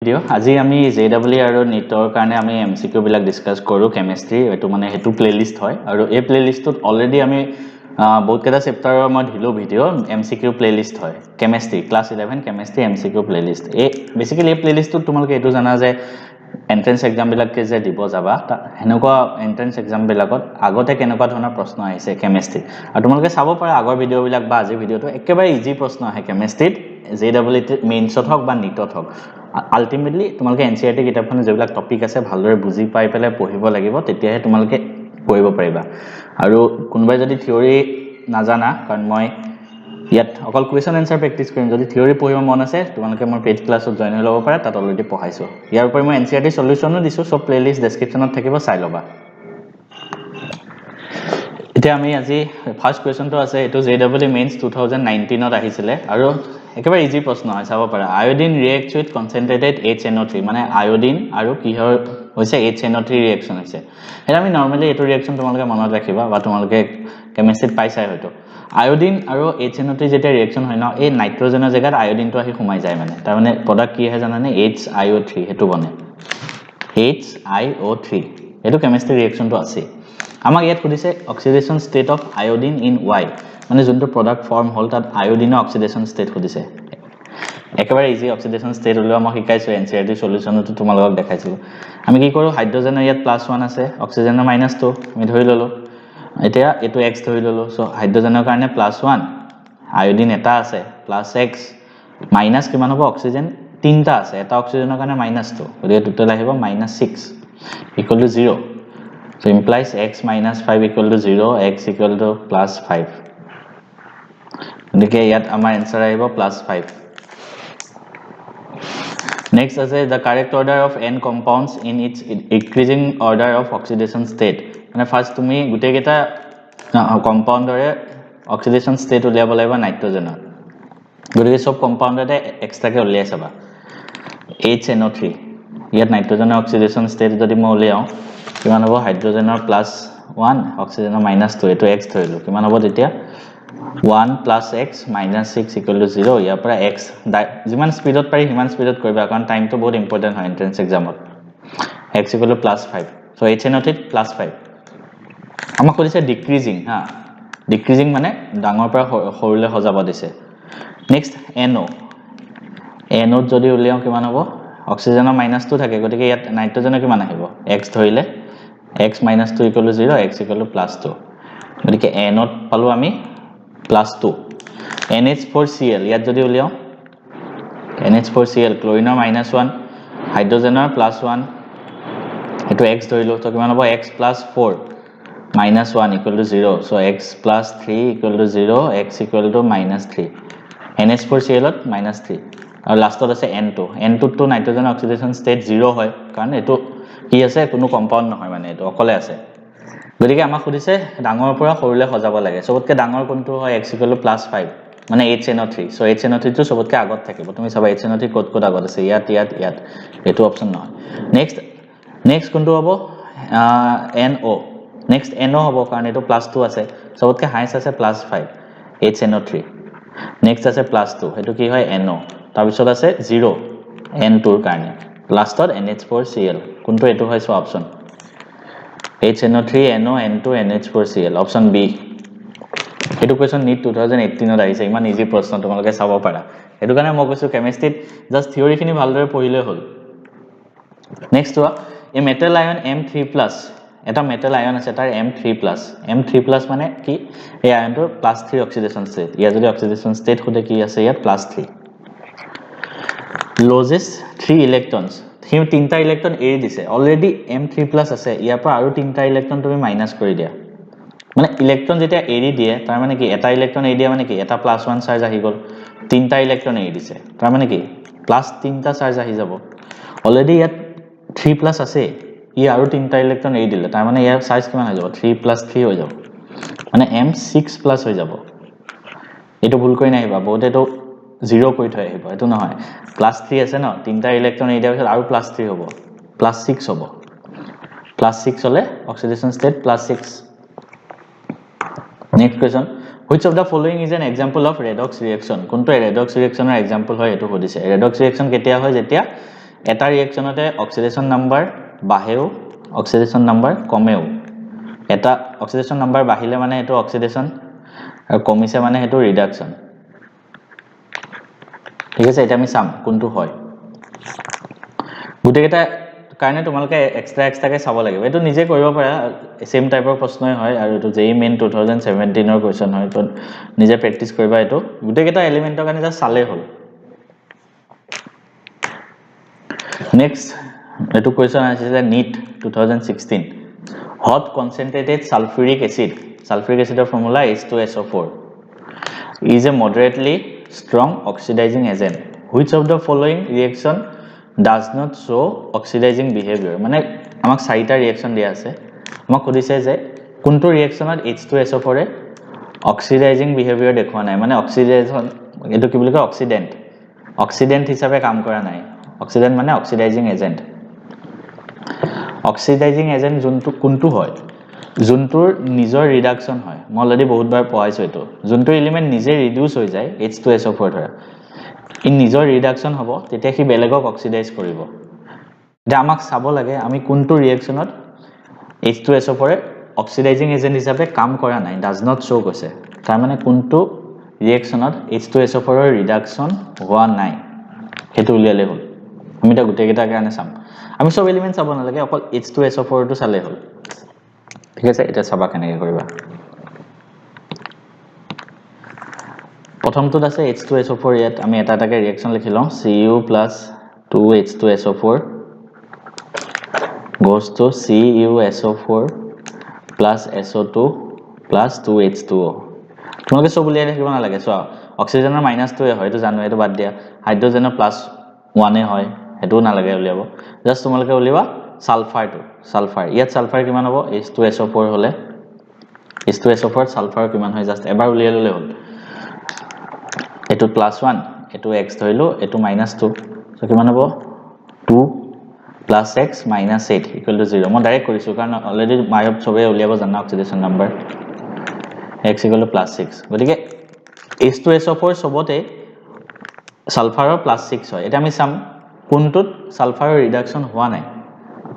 video আজি আমি ZW আৰু নিটৰ কাৰণে আমি এমসিকিউ বিলাক ডিসকাস কৰো কেমিস্ট্ৰি এটো মানে হেতু প্লেলিস্ট হয় আৰু এই প্লেলিস্টত অলৰেডি আমি বহুত কেটা চেপ্টাৰৰ মই দিলো ভিডিও এমসিকিউ প্লেলিস্ট হয় কেমিস্ট্ৰি ক্লাস 11 কেমিস্ট্ৰি এমসিকিউ প্লেলিস্ট এই বেসিক্যালি এই প্লেলিস্টত তোমালোকে এটো জানা যে এন্ট্ৰেন্স এক্সাম বিলাকে যে দিব যাবা হেনকুৱা এন্ট্ৰেন্স এক্সাম বিলাকত আগতে কেনেকুৱা ধৰণৰ প্ৰশ্ন আহিছে কেমিস্ট্ৰি আৰু তোমালোকে চাব পাৰা আগৰ ভিডিও বিলাক বা আজি ভিডিওটো একেবাৰে ইজি প্ৰশ্ন আহে কেমিস্ট্ৰিত জেডব্লিউ মেইনছত হক বা নিটত হক আলটিমেটলি তোমালোকে এনসিআৰটি কিতাপখনে যেবিলাক টপিক আছে ভালদৰে বুজি পাই পেলে পঢ়িব লাগিব তেতিয়াহে তোমালোকে পঢ়িব পাৰিবা আৰু কোনবাই যদি থিওৰি নাজানা কাৰণ মই ইয়াত অকল কোৱেশ্চন আনসাৰ প্ৰেক্টিস কৰিম যদি থিওৰি পঢ়িব মন আছে তোমালোকে মোৰ পেইড ক্লাছত জয়েন হৈ ল'ব পাৰা তাত অলৰেডি পঢ়াইছো ইয়াৰ উপৰি মই এনসিআৰটি সলিউশনো দিছো সব প্লেলিস্ট ডেসক্ৰিপচনত থাকিব চাই ল'বা এতিয়া আমি আজি ফাৰ্স্ট কোৱেশ্চনটো আছে এটো জেডব্লিউ মেইনছ 2019 ত আহিছিলে আৰু একেবাৰে ইজি প্ৰশ্ন হয় চাব পাৰা আয়োডিন ৰিএক্টছ উইথ কনসেন্ট্ৰেটেড HNO3 মানে আয়োডিন আৰু কিহৰ হৈছে HNO3 ৰিএকচন হৈছে এটা আমি নৰমালি এটো ৰিএকচন তোমালোকে মনত ৰাখিবা বা তোমালোকে কেমিস্ট্ৰিত পাইছাই হয়তো আয়োডিন আৰু HNO3 যেতিয়া ৰিএকচন হয় ন এই নাইট্ৰজেনৰ জায়গাত আয়োডিনটো আহি সোমাই যায় মানে তাৰ মানে প্ৰডাক্ট কি হয় জানানে HiO3 হেতু বনে HiO3 এটো কেমিস্ট্ৰি ৰিএকচনটো আছে আমাক ইয়াত খুদিছে oxidation state of iodine in Y মানে যোনটো প্ৰডাক্ট ফৰ্ম হল তাত আয়োডিনৰ অক্সিডেশন স্টেট খুদিছে একেবাৰে ইজি অক্সিডেশন স্টেট উলিওৱা মই শিকাইছো এনসিআৰটি সলিউশনটো তোমালোকক দেখাইছো আমি কি কৰো হাইড্ৰোজেনৰ ইয়াত +1 আছে অক্সিজেনৰ -2 আমি ধৰি ললো এতিয়া এটো x ধৰি ললো সো হাইড্ৰোজেনৰ কাৰণে +1 আয়োডিন এটা আছে +x মাইনাস কিমান হ'ব অক্সিজেন তিনটা আছে এটা অক্সিজেনৰ কাৰণে -2 গতিকে টোটাল আহিব -6 = 0 so implies x - 5 = 0 x = +5 গতিকে ইয়াত আমাৰ आंसर আহিব +5 next আছে the correct order of n compounds in its increasing order of oxidation state মানে ফার্স্ট তুমি গুটে কেটা কম্পাউন্ডৰে অক্সিডেশন স্টেট উলিয়াব লাগিব নাইট্ৰজেনৰ গতিকে সব কম্পাউন্ডতে এক্সট্ৰাকে উলিয়াই চাবা HNO3 ইয়াত নাইট্ৰজেনৰ অক্সিডেশন স্টেট যদি মই উলিয়াও কিমান হ'ব হাইড্ৰোজেনৰ +1 অক্সিজেনৰ -2 এটো x ধৰিলো কিমান হ'ব তেতিয়া 1 + x - 6 = 0 ইয়াৰ পৰা x যিমান স্পিডত পাৰি হিমান স্পিডত কৰিবা কাৰণ টাইমটো বহুত ইম্পৰ্টেন্ট হয় এন্ট্ৰেন্স এক্সামত x = +5 সো HNO3 +5 আমাক কৈছে ডিক্ৰিজিং হা ডিক্ৰিজিং মানে ডাঙৰ পৰা সৰুলে সজাব দিছে নেক্সট NO যদি উলিয়াও কিমান হ'ব অক্সিজেনৰ -2 থাকে গতিকে ইয়াত নাইট্ৰজেনৰ কিমান আহিব x ধৰিলে x - 2 = 0 x = +2 গতিকে NO পালো আমি +2 NH4Cl ইয়াত যদি উলিয়াও NH4Cl ক্লোৰিনৰ -1 হাইড্ৰোজেনৰ +1 এটো x ধৰিলো তো কিমান হ'ব x + 4 -1 = 0 so x + 3 = 0 x = -3 NH4Cl ত -3 আৰু লাষ্টত আছে N2 তো নাইট্ৰজেনৰ অক্সিডেশন ষ্টেট 0 হয় কাৰণ এটো কি আছে কোনো কম্পাউন্ড নহয় মানে এটো অকলে আছে গতিকে আমাক খুদিছে ডাঙৰ পৰা সৰুলে সজাব লাগে সবতকে ডাঙৰ কোনটো হয় x = +5 মানে HNO3 so HNO3 টো সবতকে আগত থাকিব তুমি চাবা HNO3 ক'ত আগত আছে ইয়াত এটো অপচন নহয় নেক্সট কোনটো হ'ব NO নেক্সট NO হ'ব কাৰণ এটো +2 আছে সবতকে হাইয়েস্ট আছে +5 HNO3 নেক্সট আছে +2 এটো কি হয় NO তাৰ পিছত আছে 0 N2 ৰ কাৰণে লাষ্টত NH4Cl কোনটো এটো হয় so option HNO3 NO N2 NH4Cl option B এটো কোৱেশ্চন নিট 2018 ত আহিছে ইমান ইজি প্ৰশ্ন তোমালোকে চাব পাৰা এটো কাৰণে মই কৈছো কেমিস্ট্ৰিত জাস্ট থিওৰিখিনি ভালদৰে পঢ়িলে হ'ল নেক্সট এ মেটেল আয়ন M3+ এটা মেটেল আয়ন আছে তাৰ M3+ মানে কি এই আয়নটোৰ +3 অক্সিডেশন ষ্টেট ইয়া যদি অক্সিডেশন ষ্টেট খুদে কি আছে ইয়াত +3 loses 3 electrons he তিনটা ইলেক্ট্ৰন এৰি দিছে অলৰেডি M3+ আছে ইয়াৰ পৰা আৰু তিনটা ইলেক্ট্ৰন তুমি মাইনাস কৰি দিয়া মানে ইলেক্ট্ৰন যেতিয়া এৰি দিয়ে তাৰ মানে কি এটা ইলেক্ট্ৰন এৰি দিয়া মানে কি এটা +1 চাৰ্জ আহি গল তিনটা ইলেক্ট্ৰন এৰি দিছে তাৰ মানে কি +3টা চাৰ্জ আহি যাব অলৰেডি ইয়াত 3+ আছে ই আৰু তিনটা ইলেক্ট্ৰন এৰি দিলে তাৰ মানে ইয়াৰ চাৰ্জ কিমান হৈ যাব 3 + 3 হৈ যাব মানে M6+ হৈ যাব এটো ভুল কৰি নাহিবা বহুত এটো 0 কৰি থৈ আহিব এটো নহয় +3 আছে ন তিনটা ইলেক্ট্ৰন এৰি দিয়াৰ পিছত আৰু +3 হ'ব +6 হ'ব +6 হলে oxidation state +6 next question which of the following is an example of redox reaction কোনটো redox reaction এৰ example হয় এটো সুধিছে redox reaction কেতিয়া হয় যেতিয়া এটা ৰিয়েকচনতে অক্সিডেশন নাম্বাৰ বাঢ়েও অক্সিডেশন নাম্বাৰ কমেও এটা অক্সিডেশন নাম্বাৰ বাঢ়িলে মানে এটো অক্সিডেশন আৰু কমিছে মানে হেতু ৰিডাকশন ঠিক আছে এটা আমি চাম কোনটো হয় গুটেকেটা কাৰণে তোমালকে এক্সট্ৰাকে চাব লাগিব এটো নিজে কৰিব পাৰা সেম টাইপৰ প্ৰশ্নই হয় আৰু এটো যেই মেইন 2017 ৰ কোৱেশ্চন হয় তো নিজে প্ৰেক্টিস কৰিবা এটো গুটেকেটা এলিমেন্টৰ কাৰণে যা চালে হল নেক্সট এটো কোৱেশ্চন আছে যে NEET 2016 hot concentrated sulfuric acidৰ formula H2SO4 is a moderately strong oxidizing agent which of the following reaction does not show oxidizing behavior মানে আমাক চাৰিটা ৰিঅ্যাকশন দিয়া আছে আমাক কদিছে যে কোনটো ৰিঅ্যাকশনত H2SO4 এ অক্সিডাইজিং বিহেভিয়াৰ দেখুৱা নাই মানে অক্সিডেশন এটো কি বুলি কয় অক্সিডেন্ট হিচাপে কাম কৰা নাই অক্সিডেন্ট মানে অক্সিডাইজিং এজেন্ট অক্সিডাইজিং এজেন্ট যোনটো কোনটো হয় যোনটোৰ নিজৰ ৰিডাকশন হয় মই অলৰেডি বহুতবাৰ পঢ়াইছো এটো যোনটো এলিমেন্ট নিজে ৰিডিউস হৈ যায় H2SO4 ধৰা ই নিজৰ ৰিডাকশন হ'ব তেতিয়া কি বেলেগক অক্সিডাইজ কৰিব যে আমাক চাব লাগে আমি কোনটো ৰিঅ্যাকশনত H2SO4 এ অক্সিডাইজিং এজেন্ট হিচাপে কাম কৰা নাই ডাজ নট শো কৈছে তাৰ মানে কোনটো ৰিঅ্যাকশনত H2SO4 ৰ ৰিডাকশন হোৱা নাই হেতু উলিয়ালে হল আমি তা গুটেকেটা কাৰণে চাম আমি সব এলিমেন্ট চাব নালাগে অকল H2SO4 টো চালে হল ঠিক আছে এটা চাবা কেনেকৈ কৰিবা প্ৰথমটো আছে H2SO4 ইয়াত আমি এটা এটাকে ৰিঅ্যাকশন লিখি লওঁ Cu + 2H2SO4 goes to CuSO4 + SO2 + 2H2O তোমালোকে সব উলিয়াই ৰাখিব নালাগে সো অক্সিজেনৰ -2 এ হয় তো জানো এটো বাদ দিয়া হাইড্ৰোজেনৰ +1 এ হয় হেতু নালাগে উলিয়াব জাস্ট তোমালোকে উলিয়াবা সালফাৰ ইয়াত সালফাৰ কিমান হ'ব H2SO4 হলে H2SO4 সালফাৰ কিমান হয় জাস্ট এবাৰ উলিয়াই ললে হ'ল এটো +1 এটো x ধৰিলো এটো -2 সো কিমান হ'ব 2 + x - 8 = 0 মই ডাইৰেক্ট কৰিছো কাৰণ অলৰেডি মাইহব সবে উলিয়াব জানা অক্সিডেশন নাম্বাৰ x = +6 গতিকে H2SO4 সবতে সালফাৰৰ +6 হয় এটা আমি চাম কোনটোত সালফাৰৰ ৰিডাকশন হোৱা নাই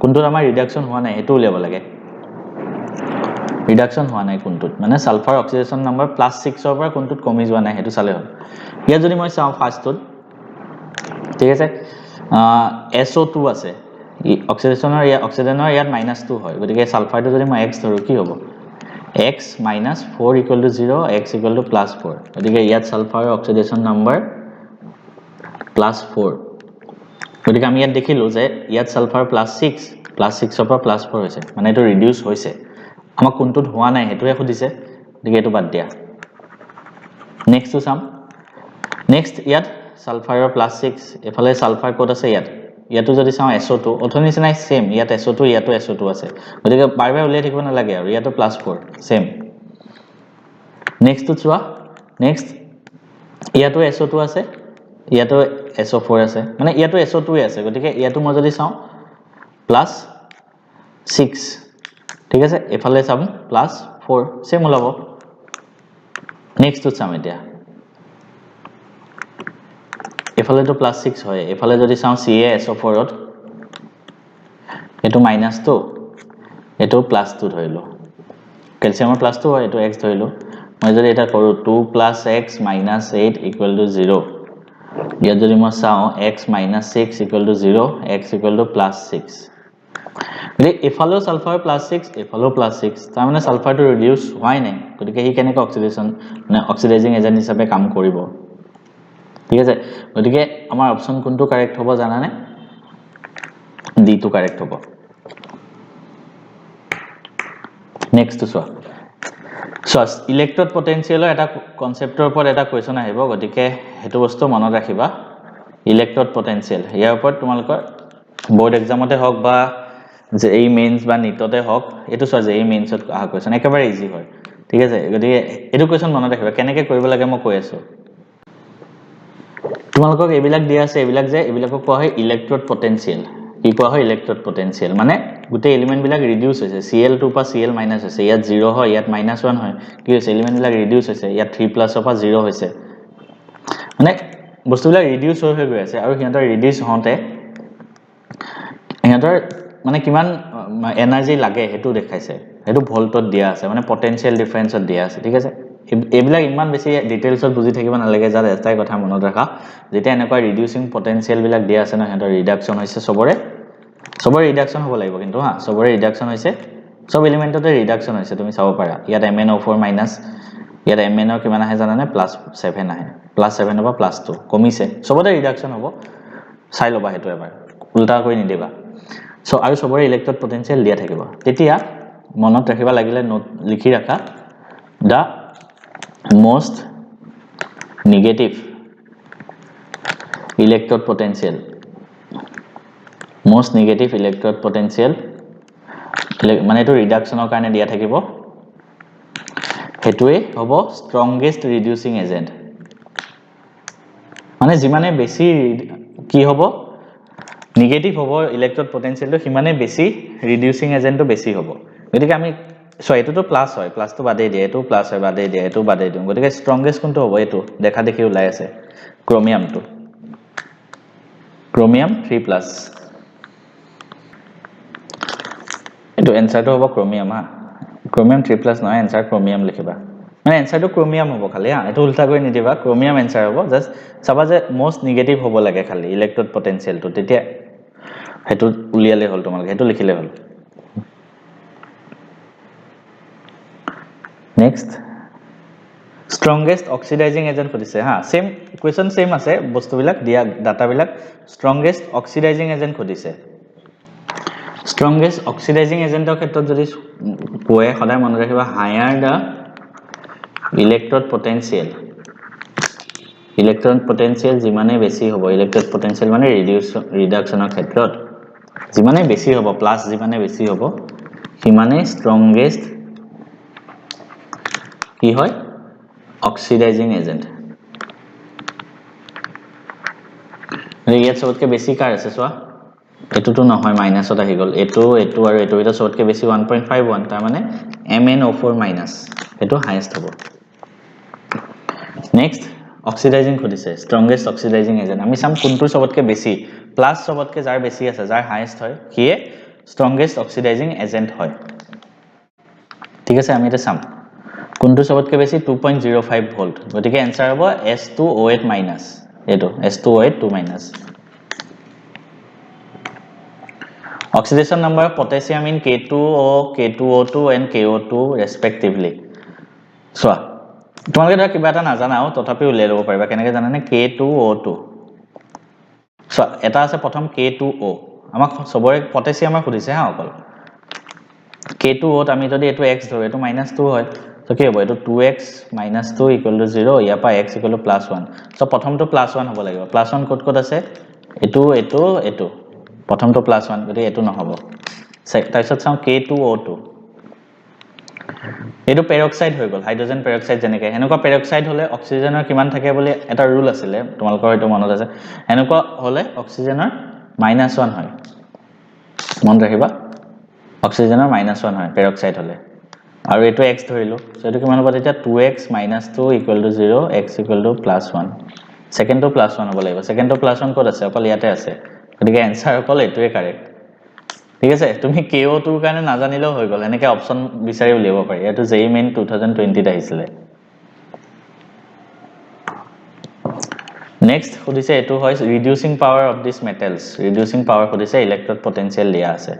কোনটোত আমাৰ ৰিডাকশন হোৱা নাই হেতু উলিয়াব লাগে ৰিডাকশন হোৱা নাই কোনটোত মানে সালফাৰ অক্সিডেশন নাম্বাৰ +6 ৰ পৰা কোনটোত কমি যোৱা নাই হেতু চালে হ'ল ইয়া যদি মই চাও ফাৰ্ষ্টটোত ঠিক আছে SO2 আছে অক্সিডেশনৰ ইয়াত -2 হয় গতিকে সালফাৰটো যদি মই x ধৰো কি হ'ব x - 4 = 0 x = +4 গতিকে ইয়াত সালফাৰৰ অক্সিডেশন নাম্বাৰ +4 গতিকে আমি ইয়াত দেখিলো যে ইয়াত সালফাৰ +6 +6 ৰ পৰা +4 হৈছে মানে এটো ৰিডিউস হৈছে আমাক কোনটোত হোৱা নাই হেতুৱে খুদিছে গতিকে এটো বাদ দিয়া নেক্সট চাম নেক্সট ইয়াত সালফাৰৰ +6 এফালে সালফাৰ কোড আছে ইয়াতো যদি চাও SO2 অথনি নিচিনাই সেম ইয়াত SO2 ইয়াতো SO2 আছে গতিকে বাৰবাৰ উলিয়াই থাকিব নালাগে আৰু ইয়াতো +4 সেম নেক্সট তো চোৱা নেক্সট ইয়াতো SO2 আছে ইয়াতো SO4 আছে মানে ইয়াতো SO2 আছে গতিকে ইয়াতো মই যদি চাও +6 ঠিক আছে এফালে চাম +4 সেম ওলাব নেক্সট তো চাম এতিয়া এফালে তো +6 হয় এফালে যদি চাও CaSO4 ত এটো -2 এটো +2 ধৰিলো ক্যালসিয়ামৰ +2 হয় এটো x ধৰিলো মই যদি এটা কৰো 2 + x - 8 = 0 ইয়াত যদি মই চাও x - 6 = 0 x = +6 এফালেও সালফাৰ +6 এফালেও +6 তাৰ মানে সালফাৰটো ৰিডিউস হোৱাই নাই গতিকে ই কেনেকৈ অক্সিডেশন মানে অক্সিডাইজিং এজেন্ট হিচাপে কাম কৰিব ঠিক আছে গতিকে আমাৰ অপচন কোনটো কাৰেক্ট হ'ব জানা নে ডি টো কাৰেক্ট হ'ব নেক্সট তো সো ইলেক্ট্ৰড পটেনশিয়ালৰ এটা কনসেপ্টৰ ওপৰত এটা কোৱেশ্চন আহিব গতিকে হেতু বস্তু মনত ৰাখিবা ইলেক্ট্ৰড পটেনশিয়াল ইয়াৰ ওপৰত তোমালোকৰ বোৰ্ড এক্সামতে হওক বা JEE মেইনস বা নিটতে হওক এটো সো JEE মেইনসত আহা কোৱেশ্চন একেবাৰে ইজি হয় ঠিক আছে গতিকে এটো কোৱেশ্চন মনত ৰাখিবা কেনেকৈ কৰিব লাগে মই কৈ আছো তোমালোকক এবিলাক দিয়া আছে এবিলাকক কোৱা হয় ইলেক্ট্ৰড পটেনশিয়াল কি কোৱা হয় ইলেক্ট্ৰড পটেনশিয়াল মানে গুটে এলিমেন্ট বিলাক ৰিডিউস হৈছে Cl2 পৰা Cl- হৈছে ইয়াত 0 হয় ইয়াত -1 হয় কি হৈছে এলিমেন্ট বিলাক ৰিডিউস হৈছে ইয়াত 3+ ৰ পৰা 0 হৈছে মানে বস্তুবিলাক ৰিডিউস হৈ গৈ আছে আৰু হিহঁতৰ ৰিডিউস হওঁতে ইহঁতৰ মানে কিমান এনাৰ্জি লাগে হেতু দেখাইছে হেতু ভোল্টত দিয়া আছে মানে পটেনশিয়াল ডিফাৰেন্সত দিয়া আছে ঠিক আছে এইবিলাক ইমান বেছি ডিটেইলছত বুজি থাকিব নালাগে যাৰ এটাই কথা মনত ৰাখা যেতিয়া এনেকুৱা ৰিডিউসিং পটেনশিয়াল বিলাক দিয়া আছে না হেতৰ ৰিডাকশন হৈছে সবৰে ৰিডাকশন হ'ব লাগিব কিন্তু হা সবৰে ৰিডাকশন হৈছে সব এলিমেন্টতে ৰিডাকশন হৈছে তুমি চাব পাৰা ইয়াত MnO4 মাইনাস ইয়াত MnO কিমান আহে জানানে +7 আহে +7 হ'ব +2 কমিছে সবতে ৰিডাকশন হ'ব চাই লবা হেতু এবাৰ উল্টা কৰি নিদিবা সো আৰু সবৰে ইলেক্ট্ৰড পটেনশিয়াল দিয়া থাকিব তেতিয়া মনত ৰাখিবা লাগিলে নোট লিখি ৰাখা দা most negative electrode potential মানে এটো ৰিডাকশনৰ কাৰণে দিয়া থাকিব হেতুৱে হ'ব strongest reducing agent মানে যিমানে বেছি কি হ'ব নিগেটিভ হ'ব ইলেক্ট্ৰড পটেনশিয়ালটো সিমানে বেছি ৰিডিউসিং এজেন্টটো বেছি হ'ব গতিকে আমি সো এটোটো প্লাস হয় প্লাসটো বাদে দিয়ে এটো প্লাস হয় বাদে দিয়ে এটো বাদে দিও গতিকে স্ট্ৰংগেস্ট কোনটো হ'ব এটো দেখা দেখি ওলাই আছে ক্ৰোমিয়ামটো ক্ৰোমিয়াম 3+ এটো এনসাৰটো হ'ব ক্ৰোমিয়াম হা ক্ৰোমিয়াম 3+ নহয় এনসাৰ ক্ৰোমিয়াম লিখিবা মানে এনসাৰটো ক্ৰোমিয়াম হ'ব খালি হা এটো উল্টা কৰি নিদিবা ক্ৰোমিয়াম এনসাৰ হ'ব জাস্ট চাবা যে মোস্ট নেগেটিভ হ'ব লাগে খালি ইলেক্ট্ৰড পটেনশিয়ালটো তেতিয়া হেতু উলিয়ালে হল তোমালোকে হেতু লিখিলে হল নেক্সট strongest oxidizing agent খুদিছে হা সেম কোৱেশ্চন সেম আছে বস্তুবিলাক দিয়া ডাটাবিলাক strongest oxidizing agent খুদিছে strongest oxidizing agentৰ ক্ষেত্ৰত যদি কোৱে সদায় মনত ৰাখিবা higher the electrode potential যিমানে বেছি হ'ব electrode potential মানে ৰিডাকশনৰ ক্ষেত্ৰত যিমানে বেছি হ'ব প্লাস যিমানে বেছি হ'ব সিমানে strongest কি হয় oxidizing agent ইয়াত সবতকে বেছি কাৰ আছে সোৱা এটোটো নহয় মাইনাসত আহি গল এটো আৰু এটো এটা সবতকে বেছি 1.51 তাৰ মানে MnO4 মাইনাস এটো হাইয়েস্ট হ'ব নেক্সট অক্সিডাইজিং খুদিছে strongest oxidizing agent আমি সাম কোনটো সবতকে বেছি প্লাস সবতকে যাৰ বেছি আছে যাৰ হাইয়েস্ট হয় কিয়ে strongest oxidizing agent হয় ঠিক আছে আমি এটা সাম কোনটো সবতকে বেছি 2.05 ভোল্ট গতিকে आंसर হ'ব S2O8 মাইনাস এটো S2O8 2 minus oxidation number of potassium in K2O K2O2 and KO2 respectively সোৱা তোমালোকে ধৰা কিবা এটা নাজানাও তথাপি উলিয়াই লব পাৰিবা কেনেকৈ জানানে K2O2 সোৱা এটা আছে প্ৰথম K2O আমাক সবৰে পটাছিয়ামৰ খুদিছে হা অকল K2O ত আমি যদি এটো x ধৰো এটো -2 হয় তো কি হ'ব এটো 2x - 2 = 0 ইয়াৰ পৰা x = +1 সো প্ৰথমটো +1 হ'ব লাগিব +1 কত আছে এটো প্ৰথমটো +1 গতি এটো নহব তাৰপিছত চাও K2O2 এটো পেৰক্সাইড হৈ গল হাইড্ৰোজেন পেৰক্সাইড যেনেকৈ এনেকুৱা পেৰক্সাইড হলে অক্সিজেনৰ কিমান থাকে বুলি এটা ৰুল আছিল তোমালোকৰ হয়তো মনত আছে এনেকুৱা হলে অক্সিজেনৰ -1 হয় মন ৰাখিবা অক্সিজেনৰ -1 হয় পেৰক্সাইড হলে আৰু এটো x ধৰিলো সো এটো কিমান হ'ব তেতিয়া 2x - 2 = 0 x = +1 সেকেন্ডটো +1 হ'ব লাগিব সেকেন্ডটো +1 কত আছে অকল ইয়াতে আছে গতিকে आंसर অকল এটোৱে কাৰেক্ট ঠিক আছে তুমি KO2 ৰ কাৰণে নাজানিলেও হৈ গল এনেকৈ অপচন বিচাৰি উলিয়াব পাৰি এটো JEE মেইন 2020 ত আহিছিলে নেক্সট খুদিছে এটো হয় reducing power of this metals reducing power খুদিছে ইলেক্ট্ৰড পটেনশিয়াল দিয়া আছে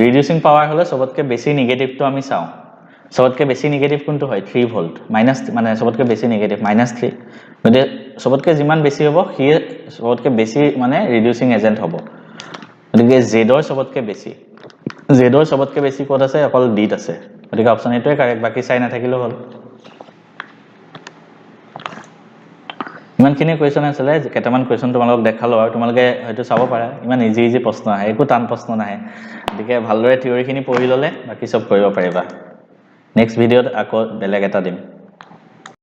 ৰিডিউসিং পাৱাৰ হলে সবতকে বেছি নেগেটিভটো আমি চাও সবতকে বেছি নেগেটিভ কোনটো হয় 3 ভোল্ট মাইনাস মানে সবতকে বেছি নেগেটিভ -3 গতিকে সবতকে যিমান বেছি হ'ব হি সবতকে বেছি মানে ৰিডিউসিং এজেন্ট হ'ব গতিকে জেডৰ সবতকে বেছি কত আছে অকল ডিত আছে গতিকে অপচন এটোৱে কাৰেক্ট বাকি চাই নাথাকিলেও হল ইমানখিনি কোৱেশ্চন আছিলে কেটামান কোৱেশ্চন তোমালোকক দেখালো আৰু তোমালোকে হয়তো চাব পাৰা ইমান ইজি প্ৰশ্ন আহে একো টান প্ৰশ্ন নাহে গতিকে ভালদৰে থিওৰিখিনি পঢ়ি ললে বাকি সব কৰিব পাৰিবা নেক্সট ভিডিওত আকৌ বেলেগ এটা দিম